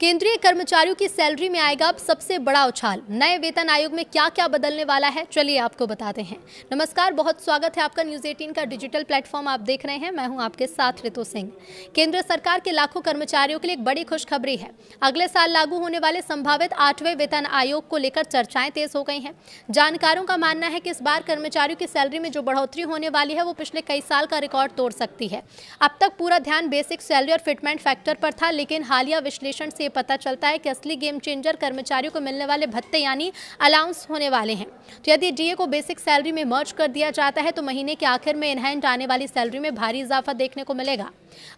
केंद्रीय कर्मचारियों की सैलरी में आएगा अब सबसे बड़ा उछाल। नए वेतन आयोग में क्या क्या बदलने वाला है, चलिए आपको बताते हैं। नमस्कार, बहुत स्वागत है आपका न्यूज़ 18 का डिजिटल प्लेटफॉर्म आप देख रहे हैं। मैं हूं आपके साथ रितु सिंह। केंद्र सरकार के लाखों कर्मचारियों के लिए एक बड़ी खुशखबरी है। अगले साल लागू होने वाले संभावित 8वें वेतन आयोग को लेकर चर्चाएं तेज हो गई हैं। जानकारों का मानना है कि इस बार कर्मचारियों की सैलरी में जो बढ़ोतरी होने वाली है वो पिछले कई साल का रिकॉर्ड तोड़ सकती है। अब तक पूरा ध्यान बेसिक सैलरी और फिटमेंट फैक्टर पर था, लेकिन हालिया विश्लेषण से पता चलता है कि असली गेम चेंजर कर्मचारियों को मिलने वाले भत्ते यानी अलाउंस होने वाले हैं। तो यदि डीए को बेसिक सैलरी में मर्ज कर दिया जाता है तो महीने के आखिर में इनहैंड आने वाली सैलरी में भारी इजाफा देखने को मिलेगा।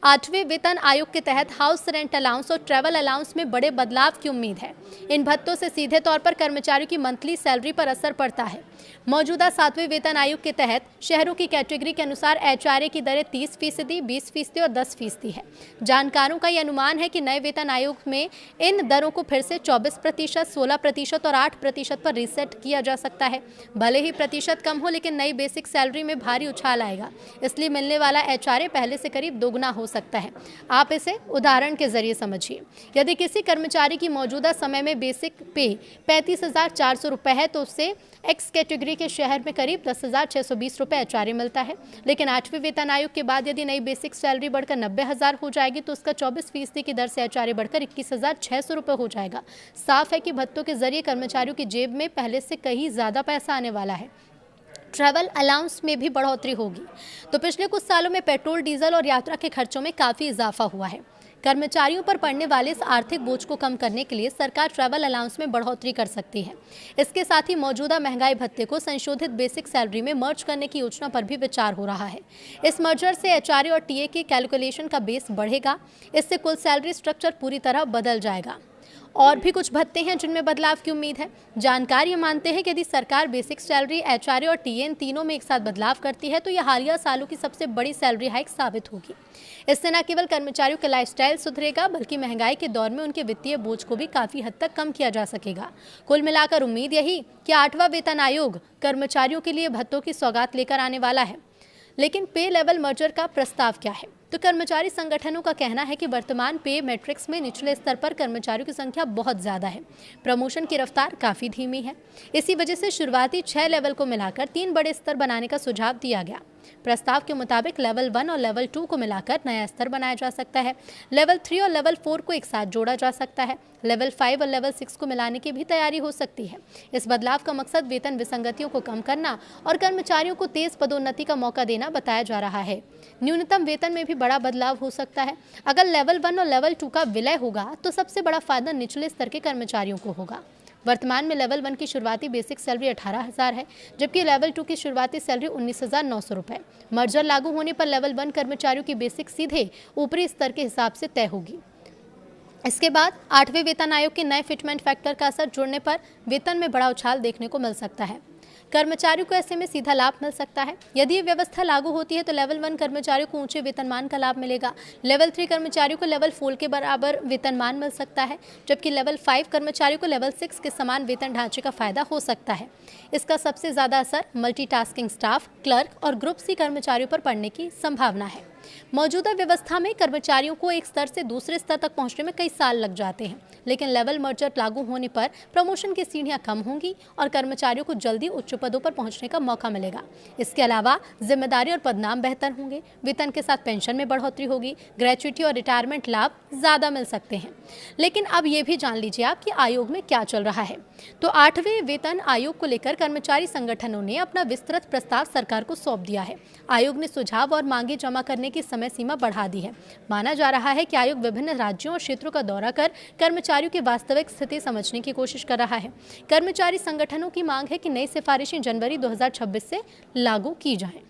8वें वेतन आयोग के तहत हाउस रेंट अलाउंस और ट्रैवल अलाउंस में बड़े बदलाव की उम्मीद है। इन भत्तों से सीधे तौर पर कर्मचारियों की मंथली सैलरी पर असर पड़ता है। मौजूदा 7वें वेतन आयोग के तहत शहरों की कैटेगरी के अनुसार एचआरए की दरें 30%, 20% और 10% है। जानकारों का यह अनुमान है कि नए वेतन आयोग में इन दरों को फिर से 24%, 16% और 8% पर रीसेट किया जा सकता है। भले ही प्रतिशत कम हो, लेकिन नई बेसिक सैलरी में भारी उछाल आएगा। इसलिए मिलने वाला एचआरए पहले से करीब दोगुना हो सकता है। आप इसे उदाहरण के जरिए समझिए। यदि किसी कर्मचारी की मौजूदा समय में बेसिक पे 35,400 रुपये है तो उससे एक्स कैटेगरी के शहर में करीब 10,620 रुपये एचआरए मिलता है। लेकिन 8वें वेतन आयोग के बाद यदि नई बेसिक सैलरी बढ़कर 90,000 हो जाएगी तो उसका 24% की दर से एचआरए बढ़कर 21,600 रुपये हो जाएगा। साफ है कि भत्तों के जरिए कर्मचारियों की जेब में पहले से कहीं ज़्यादा पैसा आने वाला है। ट्रैवल अलाउंस में भी बढ़ोतरी होगी। तो पिछले कुछ सालों में पेट्रोल, डीजल और यात्रा के खर्चों में काफ़ी इजाफा हुआ है। कर्मचारियों पर पड़ने वाले इस आर्थिक बोझ को कम करने के लिए सरकार ट्रैवल अलाउंस में बढ़ोतरी कर सकती है। इसके साथ ही मौजूदा महंगाई भत्ते को संशोधित बेसिक सैलरी में मर्ज करने की योजना पर भी विचार हो रहा है। इस मर्जर से एचआरए और टीए की कैलकुलेशन का बेस बढ़ेगा। इससे कुल सैलरी स्ट्रक्चर पूरी तरह बदल जाएगा। और भी कुछ भत्ते हैं जिनमें बदलाव की उम्मीद है। जानकार ये मानते हैं कि यदि सरकार बेसिक सैलरी, एचआरए और टीए इन तीनों में एक साथ बदलाव करती है तो यह हालिया सालों की सबसे बड़ी सैलरी हाइक साबित होगी। इससे न केवल कर्मचारियों का लाइफस्टाइल सुधरेगा, बल्कि महंगाई के दौर में उनके वित्तीय बोझ को भी काफ़ी हद तक कम किया जा सकेगा। कुल मिलाकर उम्मीद यही कि 8वां वेतन आयोग कर्मचारियों के लिए भत्तों की सौगात लेकर आने वाला है। लेकिन पे लेवल मर्जर का प्रस्ताव क्या है? तो कर्मचारी संगठनों का कहना है कि वर्तमान पे मैट्रिक्स में निचले स्तर पर कर्मचारियों की संख्या बहुत ज़्यादा है। प्रमोशन की रफ्तार काफ़ी धीमी है। इसी वजह से शुरुआती 6 लेवल को मिलाकर 3 बड़े स्तर बनाने का सुझाव दिया गया। प्रस्ताव के मुताबिक लेवल 1 और लेवल 2 को मिलाकर नया स्तर बनाया जा सकता है। लेवल 3 और लेवल 4 को एक साथ जोड़ा जा सकता है। लेवल 5 और लेवल 6 को मिलाने की भी तैयारी हो सकती है। इस बदलाव का मकसद वेतन विसंगतियों को कम करना और कर्मचारियों को तेज पदोन्नति का मौका देना बताया जा रहा है। न्यूनतम वेतन में भी बड़ा बदलाव हो सकता है। अगर लेवल 1 और लेवल 2 का विलय होगा तो सबसे बड़ा फायदा निचले स्तर के कर्मचारियों को होगा। वर्तमान में लेवल 1 की शुरुआती बेसिक सैलरी 18,000 है, जबकि लेवल 2 की शुरुआती सैलरी 19,900 रुपये। मर्जर लागू होने पर लेवल 1 कर्मचारियों की बेसिक सीधे ऊपरी स्तर के हिसाब से तय होगी। इसके बाद 8वें वेतन आयोग के नए फिटमेंट फैक्टर का असर जुड़ने पर वेतन में बड़ा उछाल देखने को मिल सकता है। कर्मचारियों को ऐसे में सीधा लाभ मिल सकता है। यदि ये व्यवस्था लागू होती है तो लेवल 1 कर्मचारियों को ऊंचे वेतनमान का लाभ मिलेगा। लेवल 3 कर्मचारियों को लेवल 4 के बराबर वेतनमान मिल सकता है, जबकि लेवल 5 कर्मचारियों को लेवल 6 के समान वेतन ढांचे का फायदा हो सकता है। इसका सबसे ज़्यादा असर मल्टीटास्किंग स्टाफ, क्लर्क और ग्रुप सी कर्मचारियों पर पड़ने की संभावना है। मौजूदा व्यवस्था में कर्मचारियों को एक स्तर से दूसरे स्तर तक पहुंचने में कई साल लग जाते हैं, लेकिन लेवल मर्जर लागू होने पर प्रमोशन की सीढ़ियां कम होंगी और कर्मचारियों को जल्दी उच्च पदों पर पहुंचने का मौका मिलेगा। इसके अलावा जिम्मेदारी और पदनाम बेहतर होंगे। वेतन के साथ पेंशन में बढ़ोतरी होगी। ग्रेच्युटी और रिटायरमेंट लाभ ज़्यादा मिल सकते हैं। लेकिन अब ये भी जान लीजिए आप कि आयोग में क्या चल रहा है। तो 8वें वेतन आयोग को लेकर कर्मचारी संगठनों ने अपना विस्तृत प्रस्ताव सरकार को सौंप दिया है। आयोग ने सुझाव और मांगे जमा करने की समय सीमा बढ़ा दी है। माना जा रहा है कि आयोग विभिन्न राज्यों और क्षेत्रों का दौरा कर कर्मचारियों की वास्तविक स्थिति समझने की कोशिश कर रहा है। कर्मचारी संगठनों की मांग है कि नई सिफारिशें जनवरी 2026 से लागू की जाएं।